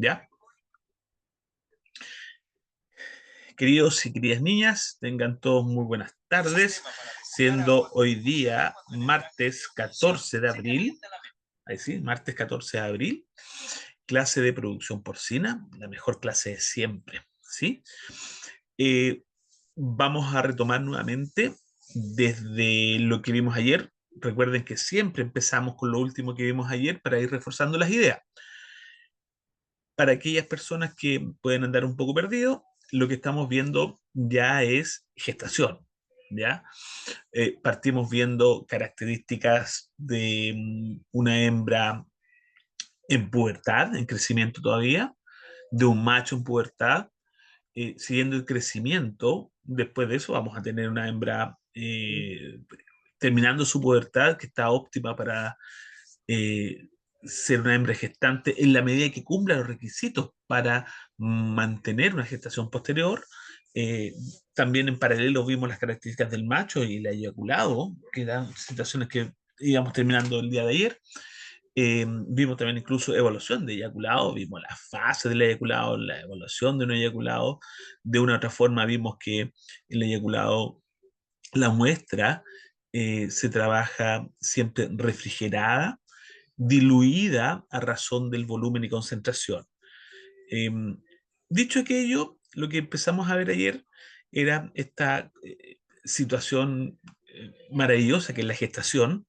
¿ya? Queridos y queridas niñas, tengan todos muy buenas tardes, siendo hoy día martes 14 de abril, ahí sí, martes 14 de abril, clase de producción porcina, la mejor clase de siempre, ¿sí? Eh, Vamos a retomar nuevamente desde lo que vimos ayer. Recuerden que siempre empezamos con lo último que vimos ayer para ir reforzando las ideas. Para aquellas personas que pueden andar un poco perdidos, lo que estamos viendo ya es gestación, ¿ya? Partimos viendo características de una hembra en pubertad, en crecimiento todavía, de un macho en pubertad, siguiendo el crecimiento. Después de eso vamos a tener una hembra terminando su pubertad que está óptima para eh, ser una hembra gestante en la medida que cumpla los requisitos para mantener una gestación posterior. Eh, También en paralelo vimos las características del macho y el eyaculado, que eran situaciones que íbamos terminando el día de ayer. Vimos también incluso evaluación de eyaculado, vimos la fase del eyaculado, la evaluación de un eyaculado. De una u otra forma vimos que el eyaculado, la muestra, se trabaja siempre refrigerada, diluida a razón del volumen y concentración. Eh, Dicho aquello, lo que empezamos a ver ayer era esta situación maravillosa que es la gestación,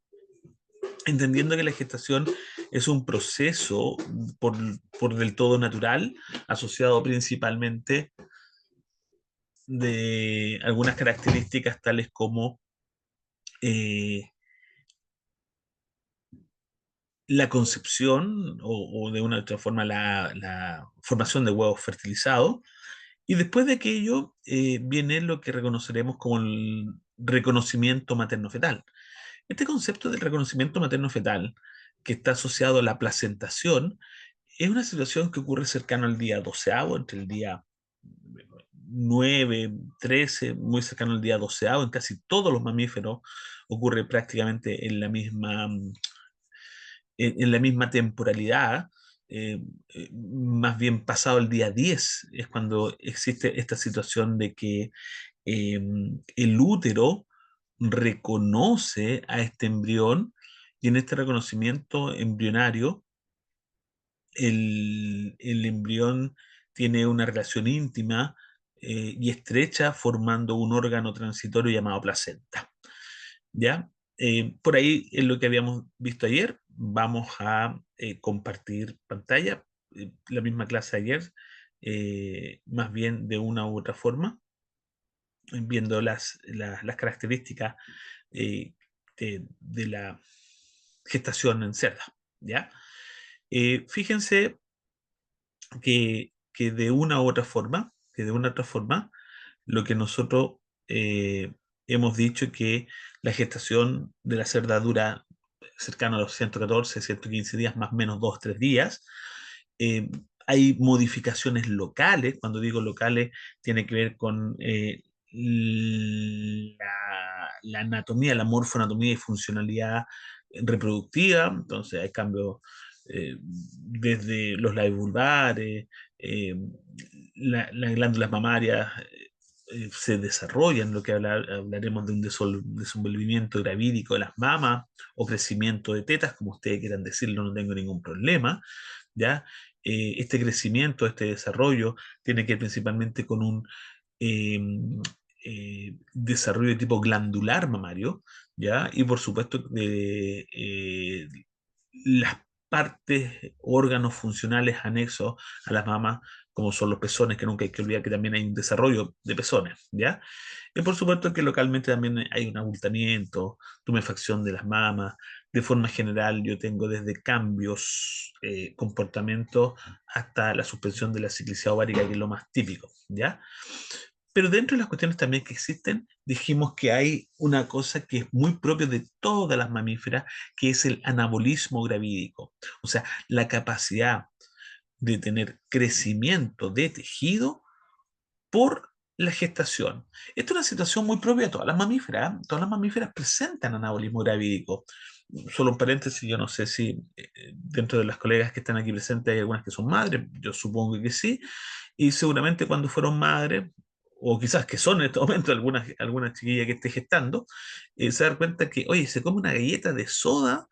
entendiendo que la gestación es un proceso por, por del todo natural, asociado principalmente de algunas características tales como eh, la concepción o de una u otra forma la formación de huevos fertilizados. Y después de aquello viene lo que reconoceremos como el reconocimiento materno-fetal. Este concepto del reconocimiento materno-fetal, que está asociado a la placentación, es una situación que ocurre cercano al día doceavo, entre el día 9, 13, muy cercano al día doceavo. En casi todos los mamíferos ocurre prácticamente en la misma temporalidad. Más bien pasado el día 10 es cuando existe esta situación de que eh, el útero reconoce a este embrión, y en este reconocimiento embrionario el embrión tiene una relación íntima y estrecha formando un órgano transitorio llamado placenta. ¿Ya? Por ahí es lo que habíamos visto ayer. Vamos a compartir pantalla, la misma clase ayer, más bien de una u otra forma, viendo las características de la gestación en cerda. ¿Ya? Fíjense que de una u otra forma, lo que nosotros hemos dicho que la gestación de la cerda dura cercano a los 114, 115 días, más o menos 2, 3 días. Eh, Hay modificaciones locales, cuando digo locales, tiene que ver con la anatomía, la morfoanatomía y funcionalidad reproductiva. Entonces hay cambios desde los labios vulvares, eh, las glándulas mamarias se desarrollan, lo que hablaremos de un desenvolvimiento gravídico de las mamas o crecimiento de tetas, como ustedes quieran decirlo, no tengo ningún problema, ¿ya? Este crecimiento, este desarrollo tiene que ver principalmente con un eh, desarrollo de tipo glandular mamario, ¿ya? Y por supuesto las partes, órganos funcionales anexos a las mamas, como son los pezones, que nunca hay que olvidar que también hay un desarrollo de pezones, ¿ya? Y por supuesto que localmente también hay un abultamiento, tumefacción de las mamas. De forma general, yo tengo desde cambios, comportamientos, hasta la suspensión de la ciclicidad ovárica, que es lo más típico, ¿ya? Pero dentro de las cuestiones también que existen, dijimos que hay una cosa que es muy propia de todas las mamíferas, que es el anabolismo gravídico. O sea, la capacidad de tener crecimiento de tejido por la gestación. Esta es una situación muy propia de todas las mamíferas, ¿eh? Todas las mamíferas presentan anabolismo gravídico. solo un paréntesis, yo no sé si dentro de las colegas que están aquí presentes hay algunas que son madres, yo supongo que sí, y seguramente cuando fueron madres, o quizás que son en este momento algunas chiquillas que esté gestando, se dan cuenta que, oye, se come una galleta de soda,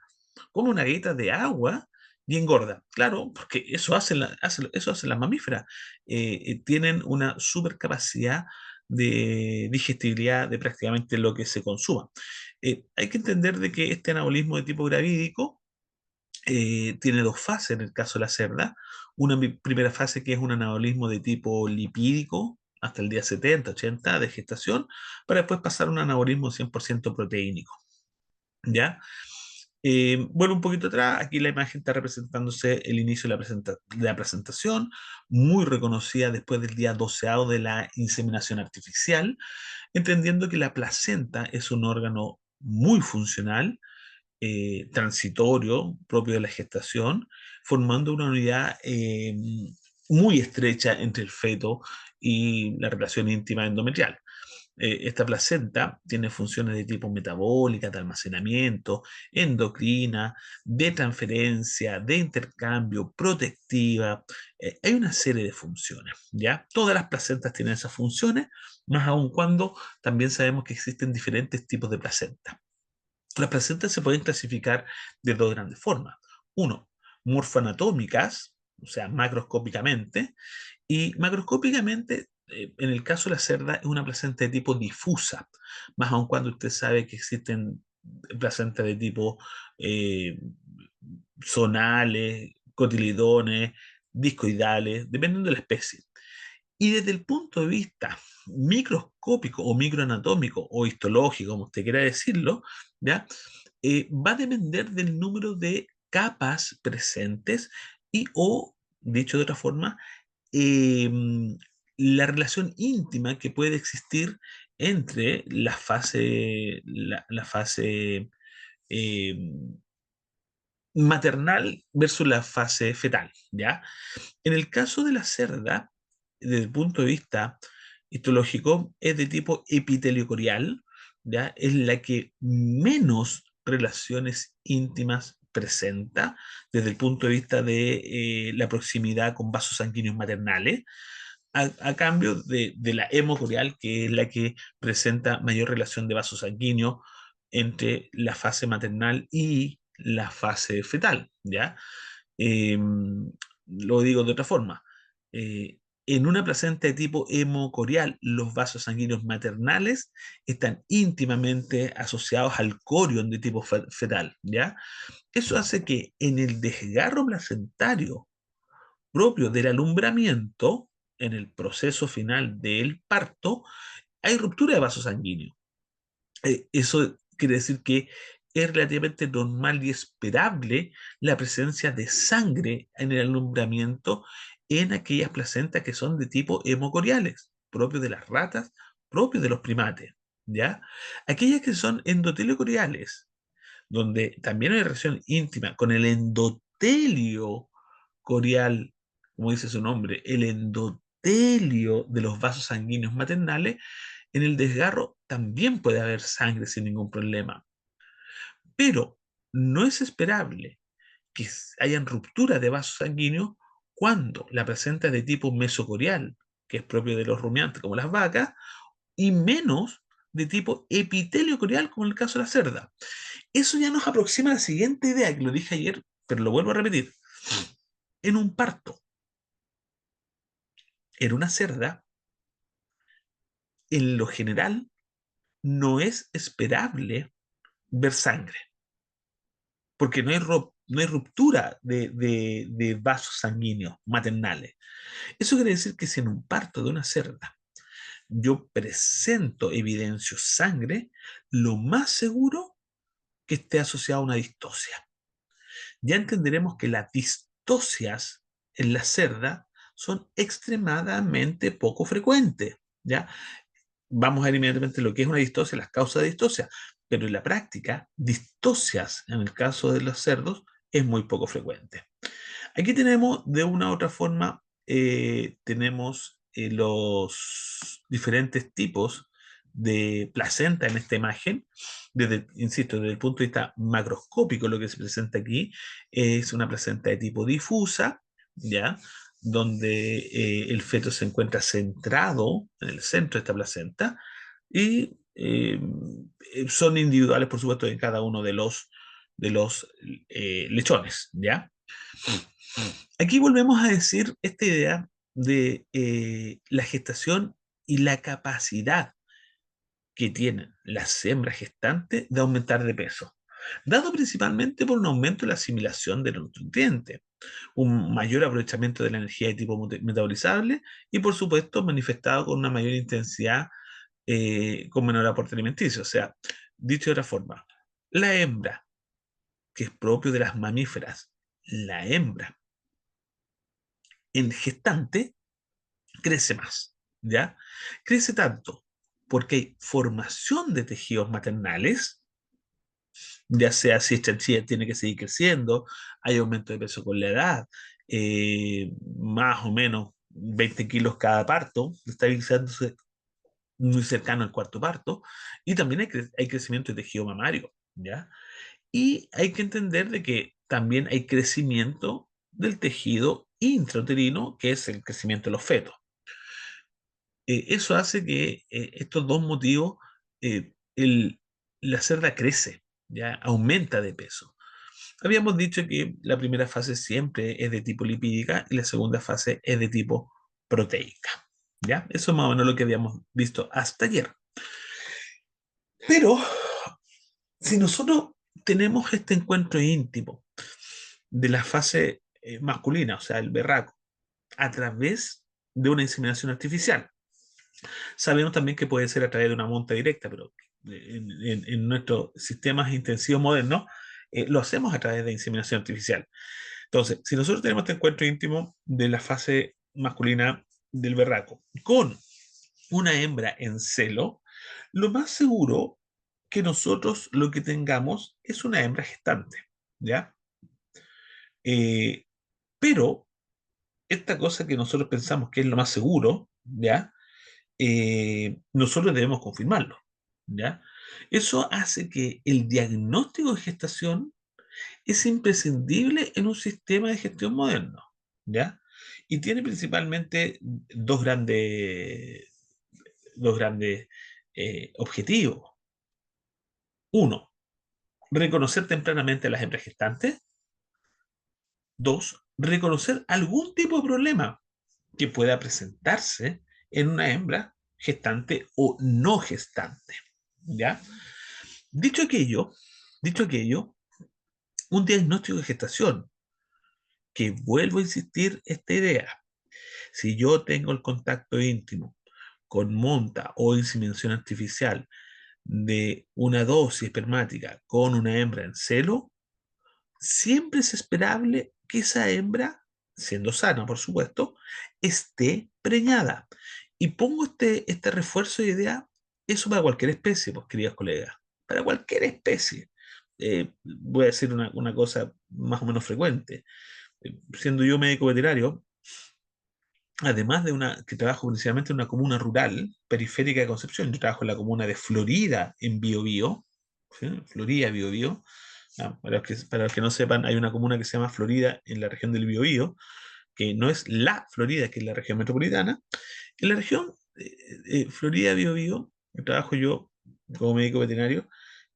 come una galleta de agua y engorda. Claro, porque eso hacen las mamíferas. Tienen una super capacidad de digestibilidad de prácticamente lo que se consuma. Hay que entender de que este anabolismo de tipo gravídico tiene dos fases en el caso de la cerda. Una primera fase que es un anabolismo de tipo lipídico hasta el día 70, 80 de gestación, para después pasar a un anabolismo 100% proteínico. ¿Ya? Vuelvo un poquito atrás, aquí la imagen está representándose el inicio de la presentación, muy reconocida después del día 12 de la inseminación artificial, entendiendo que la placenta es un órgano muy funcional, transitorio, propio de la gestación, formando una unidad muy estrecha entre el feto y la relación íntima endometrial. Esta placenta tiene funciones de tipo metabólica, de almacenamiento, endocrina, de transferencia, de intercambio, protectiva. Hay una serie de funciones, ¿ya? Todas las placentas tienen esas funciones, más aun cuando también sabemos que existen diferentes tipos de placenta. Las placentas se pueden clasificar de dos grandes formas. Uno, morfoanatómicas, o sea, macroscópicamente, y macroscópicamente, en el caso de la cerda, es una placenta de tipo difusa, más aun cuando usted sabe que existen placentas de tipo eh, zonales, cotiledones, discoidales, dependiendo de la especie. Y desde el punto de vista microscópico o microanatómico o histológico, como usted quiera decirlo, ¿ya? Va a depender del número de capas presentes y o, dicho de otra forma, eh, la relación íntima que puede existir entre la fase eh, maternal versus la fase fetal, ¿ya? En el caso de la cerda, desde el punto de vista histológico, es de tipo epiteliocorial, ¿ya? Es la que menos relaciones íntimas presenta desde el punto de vista de la proximidad con vasos sanguíneos maternales, a cambio de la hemocorial, que es la que presenta mayor relación de vasos sanguíneos entre la fase maternal y la fase fetal, ¿ya? Eh, lo digo de otra forma. En una placenta de tipo hemocorial, los vasos sanguíneos maternales están íntimamente asociados al corion de tipo fetal, ¿ya? Eso hace que en el desgarro placentario propio del alumbramiento, en el proceso final del parto, hay ruptura de vasos sanguíneos. Eso quiere decir que es relativamente normal y esperable la presencia de sangre en el alumbramiento en aquellas placentas que son de tipo hemocoriales, propios de las ratas, propios de los primates, ¿ya? Aquellas que son endoteliocoriales, donde también hay relación íntima con el endotelio corial, como dice su nombre, el endotelio de los vasos sanguíneos maternales, en el desgarro también puede haber sangre sin ningún problema, pero no es esperable que hayan rupturas de vasos sanguíneos cuando la placenta es de tipo mesocorial, que es propio de los rumiantes como las vacas, y menos de tipo epitelio corial como en el caso de la cerda. Eso ya nos aproxima a la siguiente idea que lo dije ayer, pero lo vuelvo a repetir. En un parto, en una cerda, en lo general, no es esperable ver sangre, porque no hay ruptura de vasos sanguíneos maternales. Eso quiere decir que si en un parto de una cerda yo presento evidencio sangre, lo más seguro que esté asociado a una distosia. Ya entenderemos que las distocias en la cerda son extremadamente poco frecuentes, ¿ya? Vamos a ver inmediatamente lo que es una distosia, las causas de distosia, pero en la práctica, distocias en el caso de los cerdos es muy poco frecuente. Aquí tenemos de una u otra forma, tenemos los diferentes tipos de placenta en esta imagen, insisto, desde el punto de vista macroscópico, lo que se presenta aquí es una placenta de tipo difusa, ¿ya? Donde el feto se encuentra centrado en el centro de esta placenta y son individuales, por supuesto, en cada uno de los lechones, ¿ya? Aquí volvemos a decir esta idea de la gestación y la capacidad que tienen las hembras gestantes de aumentar de peso, dado principalmente por un aumento de la asimilación de los nutrientes, un mayor aprovechamiento de la energía de tipo metabolizable y, por supuesto, manifestado con una mayor intensidad, con menor aporte alimenticio. O sea, dicho de otra forma, la hembra, que es propio de las mamíferas, la hembra en gestante crece más, ¿ya? Crece tanto porque hay formación de tejidos maternales, ya sea si esta chía tiene que seguir creciendo, hay aumento de peso con la edad, más o menos 20 kilos cada parto, estabilizándose muy cercano al cuarto parto, y también hay crecimiento de tejido mamario, ¿ya? Y hay que entender de que también hay crecimiento del tejido intrauterino, que es el crecimiento de los fetos. Eso hace que estos dos motivos, la cerda crece, ya aumenta de peso. Habíamos dicho que la primera fase siempre es de tipo lipídica y la segunda fase es de tipo proteica. ¿Ya? Eso es más o menos lo que habíamos visto hasta ayer. Pero si nosotros tenemos este encuentro íntimo de la fase masculina, o sea, el berraco, a través de una inseminación artificial, sabemos también que puede ser a través de una monta directa, pero en nuestros sistemas intensivos modernos lo hacemos a través de inseminación artificial. Entonces, si nosotros tenemos este encuentro íntimo de la fase masculina del berraco con una hembra en celo, lo más seguro que nosotros lo que tengamos es una hembra gestante, ¿ya? Eh, pero esta cosa que nosotros pensamos que es lo más seguro, ¿ya? Nosotros debemos confirmarlo, ¿ya? Eso hace que el diagnóstico de gestación es imprescindible en un sistema de gestión moderno, ¿ya? Y tiene principalmente dos grandes objetivos. Uno, reconocer tempranamente a las hembras gestantes. Dos, reconocer algún tipo de problema que pueda presentarse en una hembra gestante o no gestante, ¿ya? Dicho aquello, dicho aquello, un diagnóstico de gestación, que vuelvo a insistir esta idea, si yo tengo el contacto íntimo con monta o inseminación artificial de una dosis espermática con una hembra en celo, siempre es esperable que esa hembra, siendo sana, por supuesto, esté preñada. Y pongo este refuerzo de idea, eso para cualquier especie, pues, queridos colegas, para cualquier especie. Voy a decir una cosa más o menos frecuente. Siendo yo médico veterinario, además de que trabajo principalmente en una comuna rural, periférica de Concepción, yo trabajo en la comuna de Florida, en Biobío, ¿sí? Florida, Biobío. Para los que no sepan, hay una comuna que se llama Florida en la región del Biobío, que no es la Florida, que es la región metropolitana. En la región Florida, Biobío, trabajo yo como médico veterinario,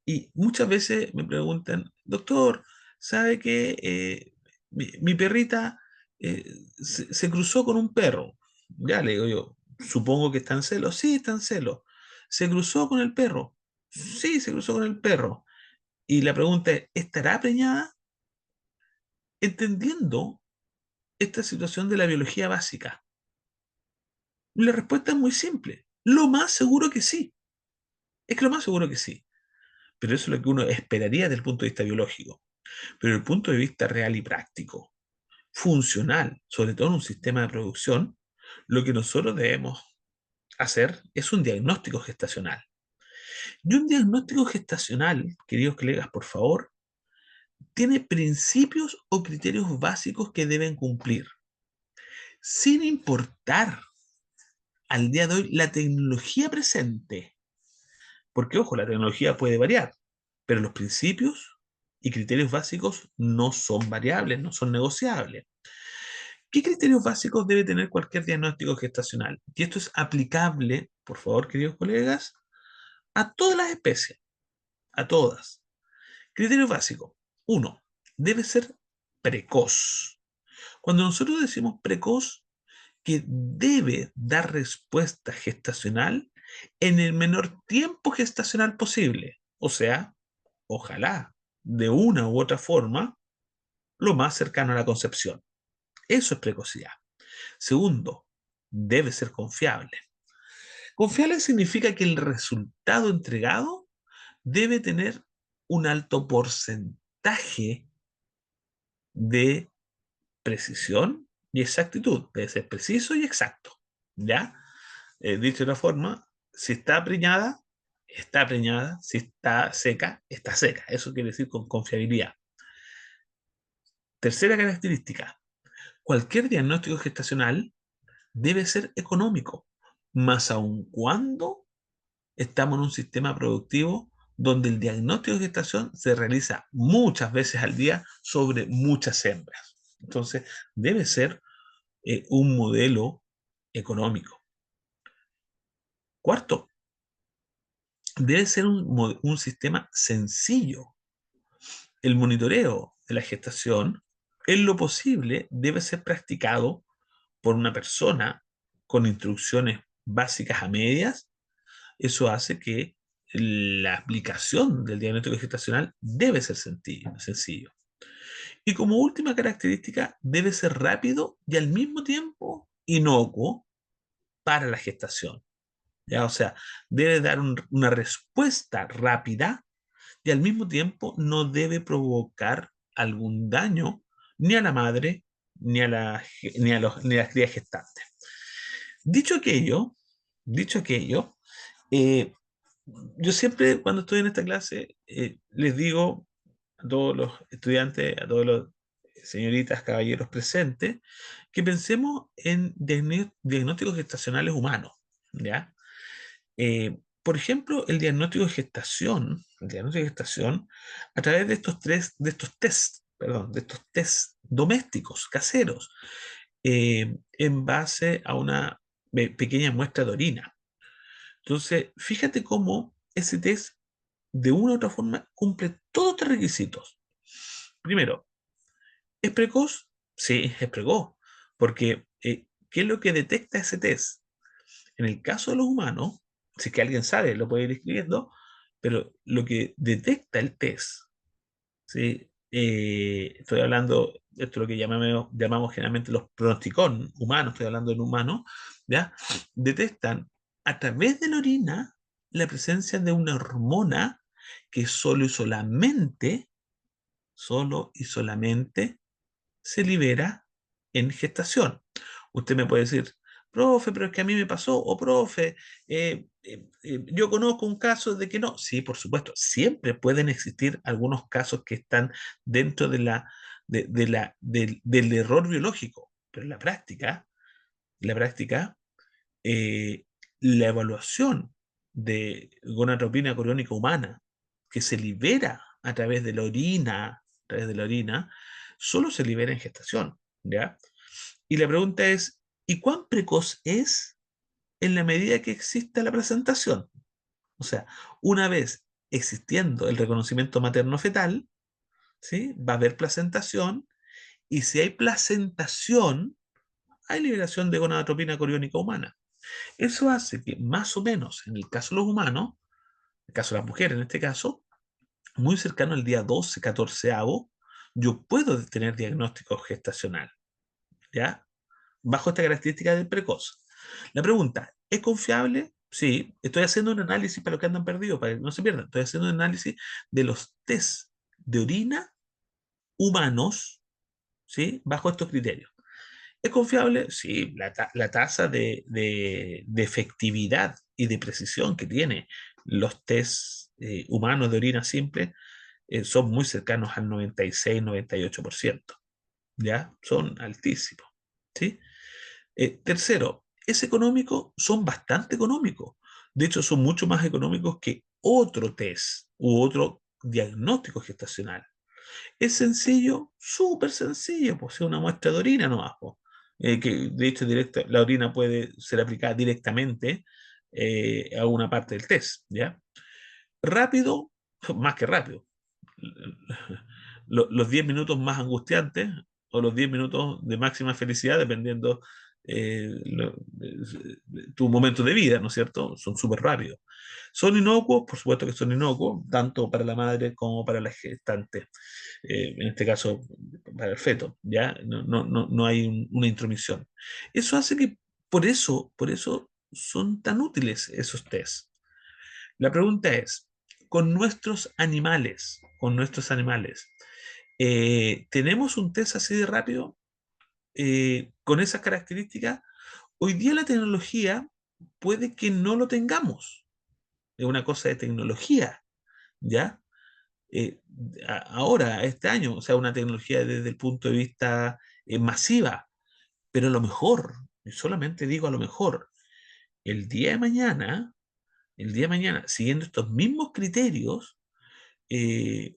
y muchas veces me preguntan, doctor, ¿sabe qué? Mi perrita eh, se cruzó con un perro. Ya le digo yo, supongo que está en celo. Sí, está en celo. ¿Se cruzó con el perro? Sí, se cruzó con el perro. Y la pregunta es, ¿estará preñada? Entendiendo esta situación de la biología básica. La respuesta es muy simple. Lo más seguro que sí. Es que lo más seguro que sí. Pero eso es lo que uno esperaría desde el punto de vista biológico. Pero desde el punto de vista real y práctico, funcional, sobre todo en un sistema de producción, lo que nosotros debemos hacer es un diagnóstico gestacional. Y un diagnóstico gestacional, queridos colegas, por favor, tiene principios o criterios básicos que deben cumplir, sin importar al día de hoy la tecnología presente. Porque, ojo, la tecnología puede variar, pero los principios y criterios básicos no son variables, no son negociables. ¿Qué criterios básicos debe tener cualquier diagnóstico gestacional? Y esto es aplicable, por favor, queridos colegas, a todas las especies, a todas. Criterio básico. Uno, debe ser precoz. Cuando nosotros decimos precoz, que debe dar respuesta gestacional en el menor tiempo gestacional posible. O sea, ojalá, de una u otra forma, lo más cercano a la concepción. Eso es precocidad. Segundo, debe ser confiable. Confiable significa que el resultado entregado debe tener un alto porcentaje de precisión y exactitud. Debe ser preciso y exacto. ¿Ya? Dicho de otra forma, si está preñada, está preñada. Si está seca, está seca. Eso quiere decir con confiabilidad. Tercera característica. Cualquier diagnóstico gestacional debe ser económico, más aun cuando estamos en un sistema productivo donde el diagnóstico de gestación se realiza muchas veces al día sobre muchas hembras. Entonces, debe ser un modelo económico. Cuarto, debe ser un sistema sencillo. El monitoreo de la gestación, en lo posible, debe ser practicado por una persona con instrucciones básicas a medias. Eso hace que la aplicación del diagnóstico gestacional debe ser sencillo. Y como última característica, debe ser rápido y al mismo tiempo inocuo para la gestación. ¿Ya? O sea, debe dar una respuesta rápida y al mismo tiempo no debe provocar algún daño ni a la madre ni a ni a las crías gestantes. Dicho aquello, dicho aquello, eh, yo siempre cuando estoy en esta clase les digo a todos los estudiantes, a todos los señoritas, caballeros presentes, que pensemos en diagnósticos gestacionales humanos, ¿ya? Por ejemplo, el diagnóstico de gestación, a través de estos test, perdón, de estos test domésticos, caseros, en base a una pequeña muestra de orina. Entonces, fíjate cómo ese test, de una u otra forma, cumple todos estos requisitos. Primero, ¿es precoz? Sí, es precoz, porque ¿qué es lo que detecta ese test? En el caso de los humanos, si es que alguien sabe, lo puede ir escribiendo, pero lo que detecta el test, ¿sí? Estoy hablando, esto es lo que llamamos generalmente los pronosticón humanos, estoy hablando en humanos, ¿ya? Detectan a través de la orina la presencia de una hormona que solo y solamente se libera en gestación. Usted me puede decir, profe, pero es que a mí me pasó, o profe, yo conozco un caso de que no. Sí, por supuesto, siempre pueden existir algunos casos que están dentro del error biológico, pero en la práctica, eh, la evaluación de gonadotropina coriónica humana que se libera a través de la orina, solo se libera en gestación, ¿ya? Y la pregunta es, ¿y cuán precoz es en la medida que exista la placentación? O sea, una vez existiendo el reconocimiento materno-fetal, ¿sí? Va a haber placentación, y si hay placentación, hay liberación de gonadotropina coriónica humana. Eso hace que más o menos en el caso de los humanos, en el caso de las mujeres en este caso, muy cercano al día 12, 14, yo puedo tener diagnóstico gestacional, ¿ya? Bajo esta característica del precoz. La pregunta, ¿es confiable? Sí, estoy haciendo un análisis para los que andan perdidos, para que no se pierdan. Estoy haciendo un análisis de los test de orina humanos, ¿sí? Bajo estos criterios. ¿Es confiable? Sí, la tasa de efectividad y de precisión que tiene los test humanos de orina simple son muy cercanos al 96-98%. ¿Ya? Son altísimos. ¿Sí? Tercero, ¿es económico? Son bastante económicos. De hecho, son mucho más económicos que otro test u otro diagnóstico gestacional. Es sencillo, súper sencillo, pues es una muestra de orina nomás, pues. Que de hecho la orina puede ser aplicada directamente a una parte del test, ¿ya? Rápido, más que rápido. Los 10 minutos más angustiantes o los 10 minutos de máxima felicidad, dependiendo tu momento de vida, ¿no es cierto? Son súper rápidos. Son inocuos, por supuesto que son inocuos, tanto para la madre como para la gestante, en este caso para el feto, ¿ya? No hay una intromisión. Eso hace que, por eso son tan útiles esos test. La pregunta es, con nuestros animales, ¿tenemos un test así de rápido con esas características? Hoy día la tecnología puede que no lo tengamos. Es una cosa de tecnología, ¿ya? Eh, Ahora, este año, o sea, una tecnología desde el punto de vista masiva, pero a lo mejor, y solamente digo a lo mejor, el día de mañana, el día de mañana, siguiendo estos mismos criterios,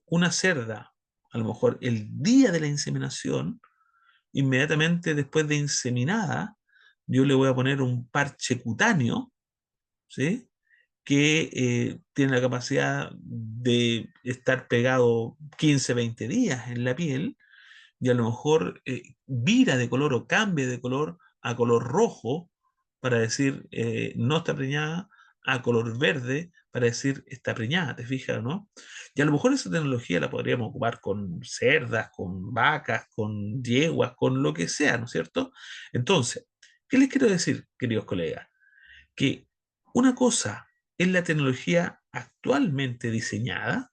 una cerda, a lo mejor el día de la inseminación, inmediatamente después de inseminada, yo le voy a poner un parche cutáneo, ¿sí? Que tiene la capacidad de estar pegado 15, 20 días en la piel y a lo mejor vira de color o cambia de color a color rojo para decir no está preñada, a color verde para decir está preñada, ¿te fijas, no? Y a lo mejor esa tecnología la podríamos ocupar con cerdas, con vacas, con yeguas, con lo que sea, ¿no es cierto? Entonces, ¿qué les quiero decir, queridos colegas? Que una cosa es la tecnología actualmente diseñada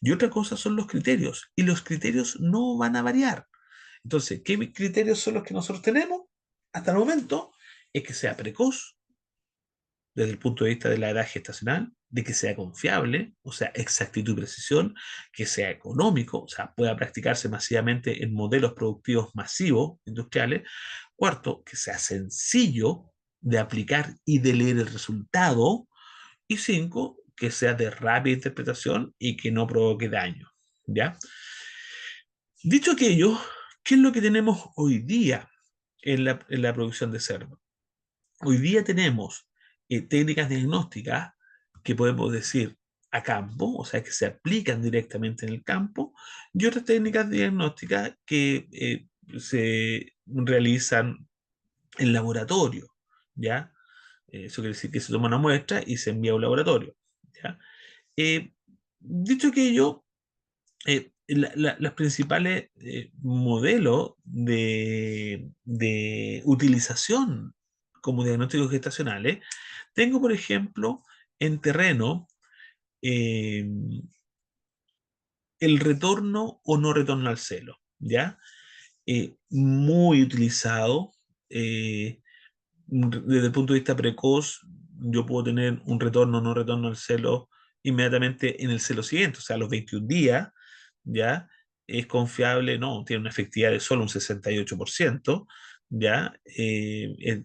y otra cosa son los criterios, y los criterios no van a variar. Entonces, ¿qué criterios son los que nosotros tenemos hasta el momento? Es que sea precoz desde el punto de vista de la edad gestacional, de que sea confiable, o sea, exactitud y precisión, que sea económico, o sea, pueda practicarse masivamente en modelos productivos masivos, industriales. Cuarto, que sea sencillo de aplicar y de leer el resultado. Y cinco, que sea de rápida interpretación y que no provoque daño. ¿Ya? Dicho aquello, ¿qué es lo que tenemos hoy día en la producción de cerdo? Hoy día tenemos técnicas diagnósticas que podemos decir a campo, o sea, que se aplican directamente en el campo, y otras técnicas diagnósticas que se realizan en laboratorio, ¿ya? Eso quiere decir que se toma una muestra y se envía a un laboratorio, ¿ya? Eh, Dicho aquello, las principales modelos de utilización como diagnósticos gestacionales, tengo, por ejemplo, en terreno eh, el retorno o no retorno al celo, ¿ya? Muy utilizado. Desde el punto de vista precoz, yo puedo tener un retorno o no retorno al celo inmediatamente en el celo siguiente, o sea, a los 21 días, ¿ya? Es confiable, no, tiene una efectividad de solo un 68%, ¿ya?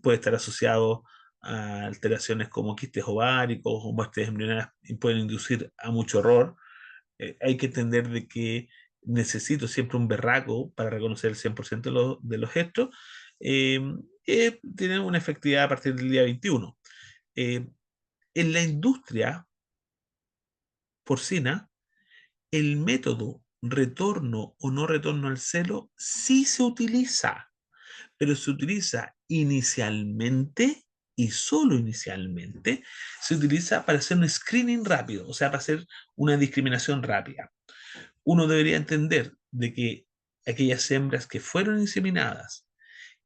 Puede estar asociado a alteraciones como quistes ováricos o muestres embrionarias y pueden inducir a mucho error. Hay que entender de que necesito siempre un berraco para reconocer el 100% de los gestos. eh, Tienen una efectividad a partir del día 21. Eh, en la industria porcina, el método retorno o no retorno al celo sí se utiliza, pero se utiliza inicialmente y solo inicialmente se utiliza para hacer un screening rápido, o sea, para hacer una discriminación rápida. Uno debería entender de que aquellas hembras que fueron inseminadas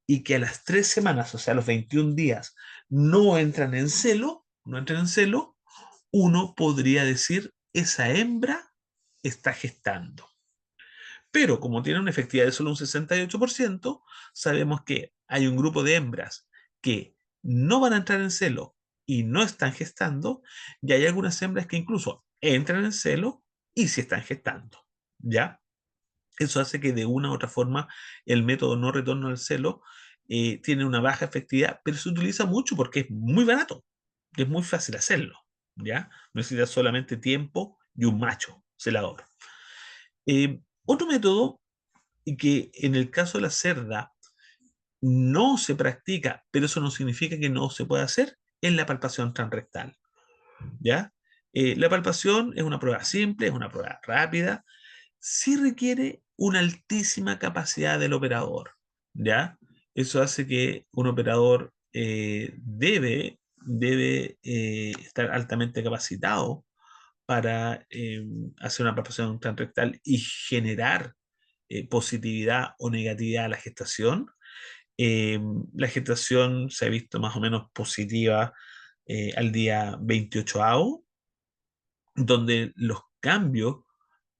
y que a las 3 semanas, o sea, a los 21 días, no entran en celo, uno podría decir esa hembra está gestando. Pero como tiene una efectividad de solo un 68%, sabemos que hay un grupo de hembras que no van a entrar en celo y no están gestando, y hay algunas hembras que incluso entran en celo y sí están gestando. ¿Ya? Eso hace que de una u otra forma el método no retorno al celo tiene una baja efectividad, pero se utiliza mucho porque es muy barato, es muy fácil hacerlo. ¿ya? Necesita solamente tiempo y un macho celador. Otro método, y que en el caso de la cerda no se practica, pero eso no significa que no se pueda hacer, es la palpación transrectal, ¿ya? La palpación es una prueba simple, es una prueba rápida, sí requiere una altísima capacidad del operador, ¿ya? Eso hace que un operador debe estar altamente capacitado para hacer una palpación transrectal y generar positividad o negatividad a la gestación. Eh, la gestación se ha visto más o menos positiva al día 28º, donde los cambios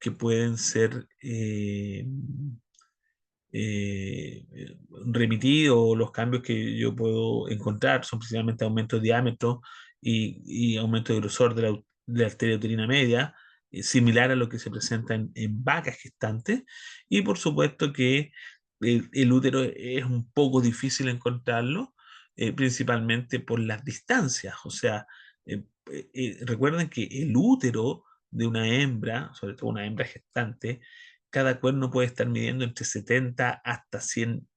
que pueden ser eh, remitidos, los cambios que yo puedo encontrar son principalmente aumento de diámetro y aumento de grosor de la arteria uterina media, similar a lo que se presenta en vacas gestantes. Y por supuesto que el útero es un poco difícil encontrarlo, principalmente por las distancias. O sea, recuerden que el útero de una hembra, sobre todo una hembra gestante, cada cuerno puede estar midiendo entre 70 hasta 100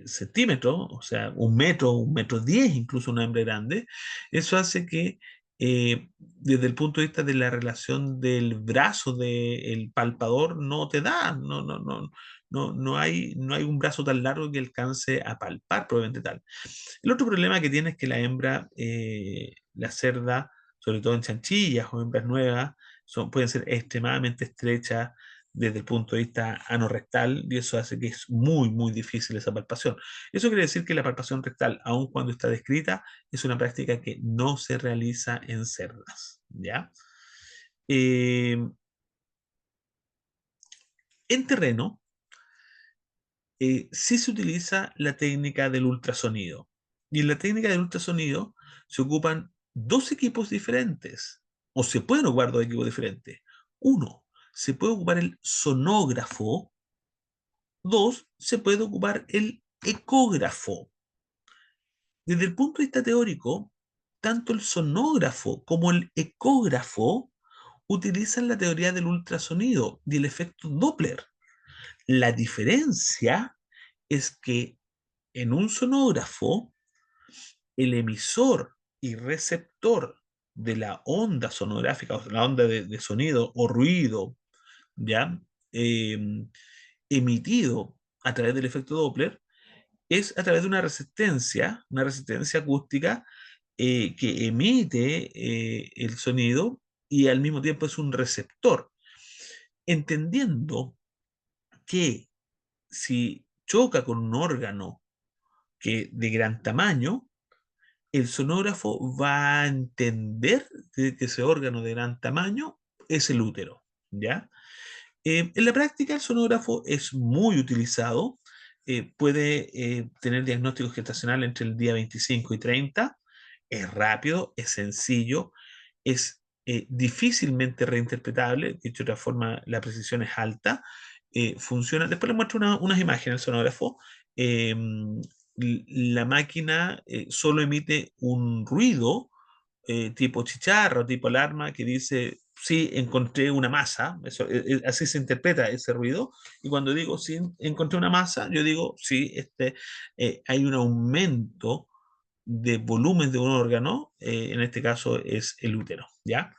centímetros, o sea, 1 metro, 1,10 m, incluso una hembra grande. Eso hace que, desde el punto de vista de la relación del brazo del palpador, no te da, no hay un brazo tan largo que alcance a palpar, probablemente tal. El otro problema que tiene es que la hembra, la cerda, sobre todo en chanchillas o hembras nuevas, pueden ser extremadamente estrechas desde el punto de vista anorrectal, y eso hace que es muy, muy difícil esa palpación. Eso quiere decir que la palpación rectal, aun cuando está descrita, es una práctica que no se realiza en cerdas, ¿ya? Eh, en terreno, sí se utiliza la técnica del ultrasonido. Y en la técnica del ultrasonido se ocupan dos equipos diferentes, o se pueden ocupar dos equipos diferentes. Uno, se puede ocupar el sonógrafo. Dos, se puede ocupar el ecógrafo. Desde el punto de vista teórico, tanto el sonógrafo como el ecógrafo utilizan la teoría del ultrasonido y el efecto Doppler. La diferencia es que en un sonógrafo, el emisor y receptor de la onda sonográfica, o la onda de sonido o ruido, ¿ya? Eh, emitido a través del efecto Doppler, es a través de una resistencia acústica que emite el sonido y al mismo tiempo es un receptor. Entendiendo que si choca con un órgano de gran tamaño, el sonógrafo va a entender que ese órgano de gran tamaño es el útero, ¿ya? En la práctica, el sonógrafo es muy utilizado. Puede tener diagnóstico gestacional entre el día 25 y 30. Es rápido, es sencillo, es difícilmente reinterpretable. Dicho de otra forma, la precisión es alta. Funciona. Después le muestro unas imágenes del sonógrafo. Eh, la máquina solo emite un ruido tipo chicharra o tipo alarma que dice, sí, encontré una masa. Eso, así se interpreta ese ruido. Y cuando digo, sí, encontré una masa, yo digo, sí, hay un aumento de volumen de un órgano, en este caso es el útero, ¿ya?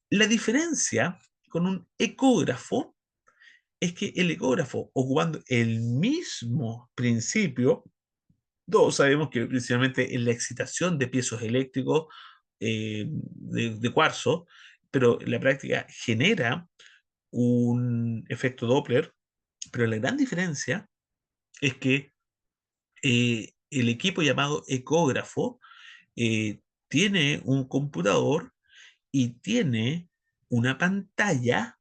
La diferencia con un ecógrafo es que el ecógrafo, ocupando el mismo principio, todos sabemos que principalmente en la excitación de piezos eléctricos de cuarzo, pero en la práctica genera un efecto Doppler, pero la gran diferencia es que el equipo llamado ecógrafo tiene un computador y tiene una pantalla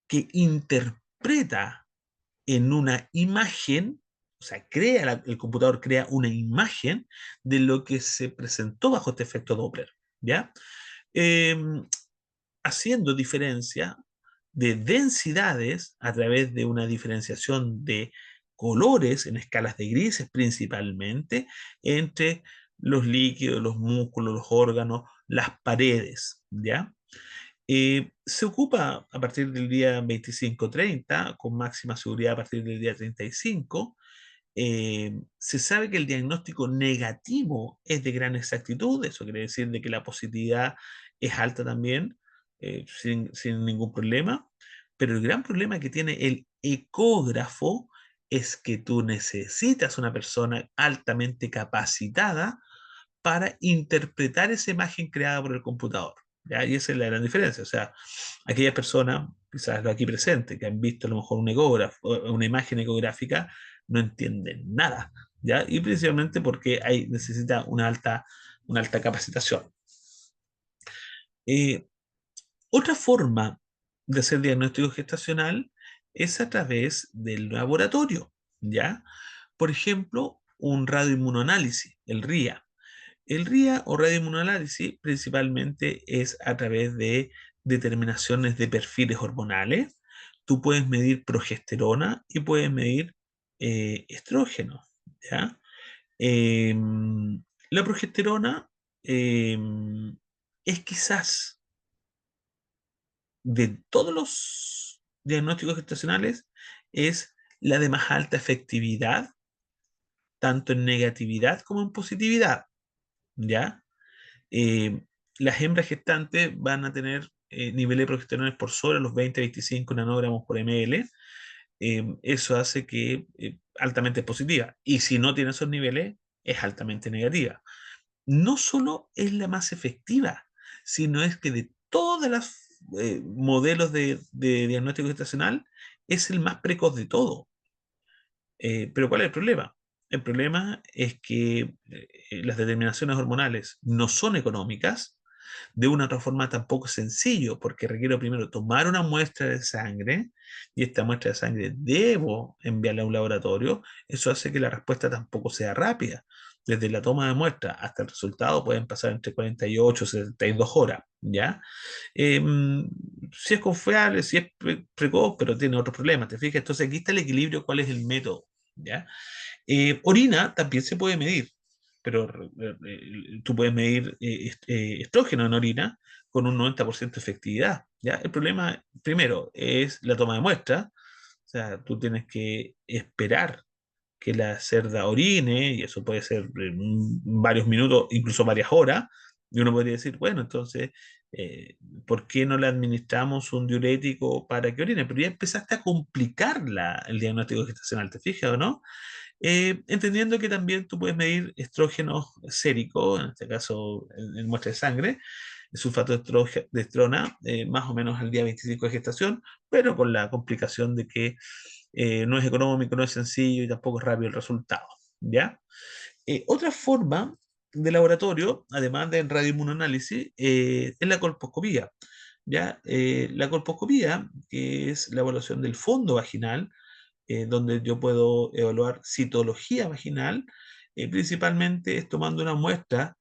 que interpreta en una imagen, o sea, el computador crea una imagen de lo que se presentó bajo este efecto Doppler, ¿ya? Eh, haciendo diferencia de densidades a través de una diferenciación de colores en escalas de grises principalmente entre los líquidos, los músculos, los órganos, las paredes, ¿ya? Se ocupa a partir del día 25-30, con máxima seguridad a partir del día 35. Se sabe que el diagnóstico negativo es de gran exactitud, eso quiere decir de que la positividad es alta también, sin ningún problema, pero el gran problema que tiene el ecógrafo es que tú necesitas una persona altamente capacitada para interpretar esa imagen creada por el computador. ¿Ya? Y esa es la gran diferencia. O sea, aquellas personas, quizás los aquí presentes, que han visto a lo mejor un ecógrafo, una imagen ecográfica, no entienden nada. ¿Ya? Y principalmente porque necesita una alta capacitación. Eh, Otra forma de hacer diagnóstico gestacional es a través del laboratorio. ¿Ya? Por ejemplo, un radioinmunoanálisis, el RIA. El RIA o radioinmunoanálisis principalmente es a través de determinaciones de perfiles hormonales. Tú puedes medir progesterona y puedes medir estrógeno, ¿ya? La progesterona es quizás de todos los diagnósticos gestacionales es la de más alta efectividad, tanto en negatividad como en positividad, ¿ya? eh, las hembras gestantes van a tener niveles de progesterona por sobre los 20-25 nanogramos por ml. Eso hace que altamente positiva. Y si no tiene esos niveles, es altamente negativa. No solo es la más efectiva, sino es que de todas las modelos de diagnóstico gestacional, es el más precoz de todo. Pero ¿cuál es el problema? El problema es que las determinaciones hormonales no son económicas, de una otra forma tampoco es sencillo, porque requiero primero tomar una muestra de sangre y esta muestra de sangre debo enviarla a un laboratorio. Eso hace que la respuesta tampoco sea rápida. Desde la toma de muestra hasta el resultado pueden pasar entre 48 y 72 horas, ¿ya? Eh, si es confiable, si es precoz, pero tiene otros problemas, ¿te fijas? Entonces aquí está el equilibrio, cuál es el método, ¿ya? Orina también se puede medir, pero tú puedes medir estrógeno en orina con un 90% de efectividad, ¿ya? El problema, primero, es la toma de muestra, o sea, tú tienes que esperar que la cerda orine, y eso puede ser varios minutos, incluso varias horas, y uno podría decir, bueno, entonces, ¿por qué no le administramos un diurético para que orine? Pero ya empezaste a complicar el diagnóstico gestacional, ¿te fijas o no? Entendiendo que también tú puedes medir estrógeno sérico, en este caso en muestra de sangre, el sulfato de estrona, más o menos al día 25 de gestación, pero con la complicación de que no es económico, no es sencillo y tampoco es rápido el resultado, ¿ya? Otra forma de laboratorio, además de radioinmunoanálisis, es la colposcopía, ¿ya? La colposcopía, que es la evaluación del fondo vaginal, donde yo puedo evaluar citología vaginal, principalmente es tomando una muestra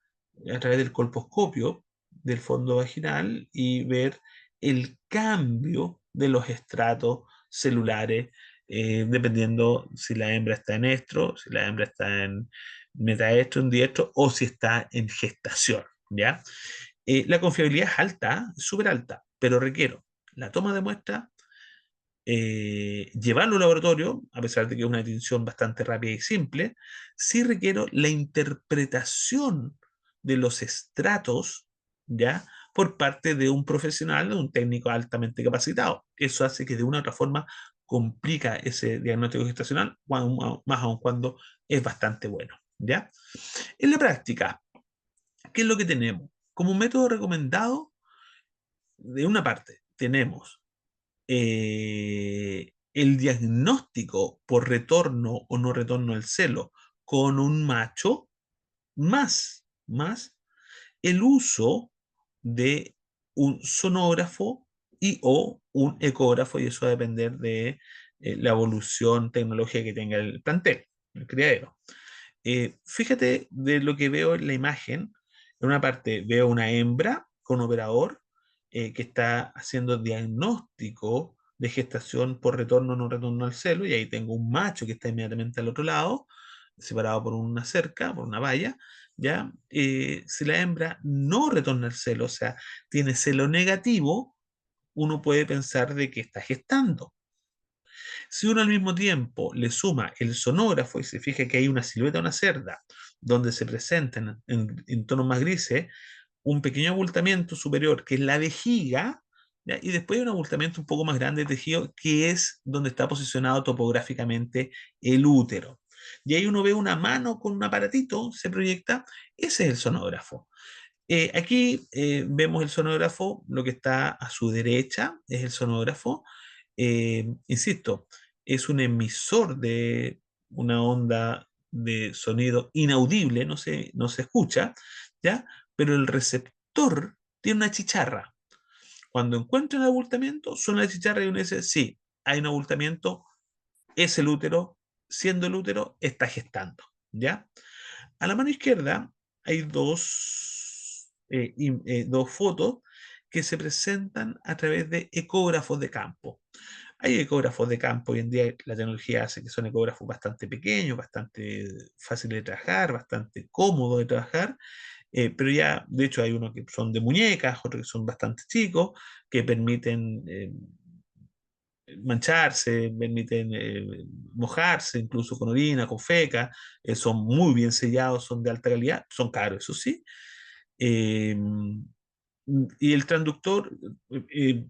a través del colposcopio del fondo vaginal y ver el cambio de los estratos celulares, dependiendo si la hembra está en estro, si la hembra está en metaestro, en diestro o si está en gestación, ¿ya? La confiabilidad es alta, es súper alta, pero requiero la toma de muestra, llevarlo al laboratorio, a pesar de que es una distinción bastante rápida y simple, sí requiero la interpretación de los estratos, ¿ya? Por parte de un profesional, de un técnico altamente capacitado. Eso hace que de una u otra forma complica ese diagnóstico gestacional, más aun cuando es bastante bueno, ¿ya? En la práctica, ¿qué es lo que tenemos? Como método recomendado, de una parte, tenemos el diagnóstico por retorno o no retorno al celo con un macho, más el uso de un sonógrafo y o un ecógrafo, y eso va a depender de la evolución tecnológica que tenga el plantel, el criadero. Fíjate de lo que veo en la imagen. En una parte veo una hembra con operador que está haciendo diagnóstico de gestación por retorno o no retorno al celo, y ahí tengo un macho que está inmediatamente al otro lado. separado por una cerca, por una valla, ¿ya? Si la hembra no retorna el celo, o sea, tiene celo negativo, uno puede pensar de que está gestando. Si uno al mismo tiempo le suma el sonógrafo y se fija que hay una silueta de una cerda donde se presentan en tonos más grises un pequeño abultamiento superior que es la vejiga, ¿ya? Y después hay un abultamiento un poco más grande de tejido que es donde está posicionado topográficamente el útero. Y ahí uno ve una mano con un aparatito, se proyecta, ese es el sonógrafo. Aquí vemos el sonógrafo, lo que está a su derecha es el sonógrafo. Insisto, es un emisor de una onda de sonido inaudible, no se escucha, ¿ya? Pero el receptor tiene una chicharra. Cuando encuentra el abultamiento, suena la chicharra y uno dice, sí, hay un abultamiento, es el útero, siendo el útero, está gestando, ¿ya? A la mano izquierda hay dos fotos que se presentan a través de ecógrafos de campo. Hay ecógrafos de campo, hoy en día la tecnología hace que son ecógrafos bastante pequeños, bastante fáciles de trabajar, bastante cómodos de trabajar, pero ya, de hecho, hay unos que son de muñecas, otros que son bastante chicos, que permiten mancharse, permiten mojarse, incluso con orina, con feca, son muy bien sellados, son de alta calidad, son caros, eso sí. Eh, y el transductor,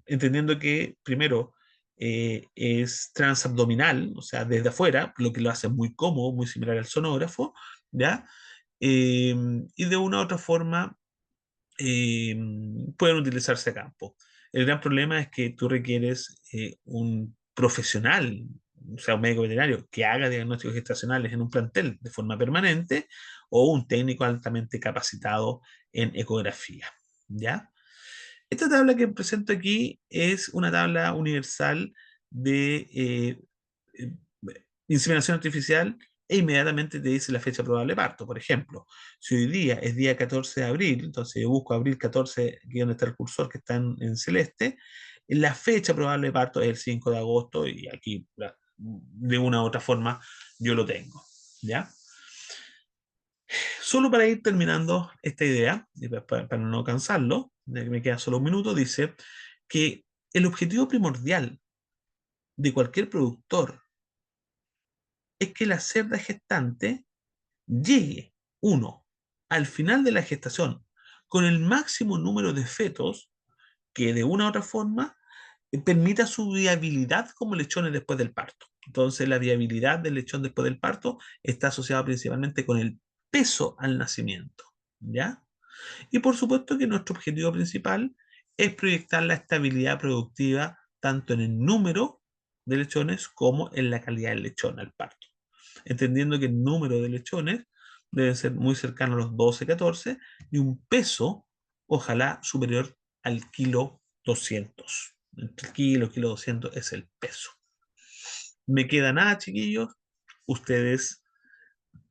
entendiendo que primero es transabdominal, o sea, desde afuera, lo que lo hace muy cómodo, muy similar al sonógrafo, ¿ya? Eh, y de una u otra forma eh, pueden utilizarse a campo. El gran problema es que tú requieres un profesional, o sea, un médico veterinario, que haga diagnósticos gestacionales en un plantel de forma permanente o un técnico altamente capacitado en ecografía. ¿Ya? Esta tabla que presento aquí es una tabla universal de eh, inseminación artificial e inmediatamente te dice la fecha probable de parto. Por ejemplo, si hoy día es día 14 de abril, entonces yo busco abril 14, aquí donde está el cursor que está en celeste, la fecha probable de parto es el 5 de agosto y aquí de una u otra forma yo lo tengo. ¿Ya? Solo para ir terminando esta idea, y para no cansarlo, ya que me queda solo un minuto, dice que el objetivo primordial de cualquier productor es que la cerda gestante llegue, uno, al final de la gestación con el máximo número de fetos que de una u otra forma permita su viabilidad como lechones después del parto. Entonces, la viabilidad del lechón después del parto está asociada principalmente con el peso al nacimiento, ¿ya? Y por supuesto que nuestro objetivo principal es proyectar la estabilidad productiva tanto en el número de lechones como en la calidad del lechón al parto. Entendiendo que el número de lechones debe ser muy cercano a los 12, 14 y un peso, ojalá superior al kilo 200. Entre el kilo 200 es el peso. Me queda nada, chiquillos. Ustedes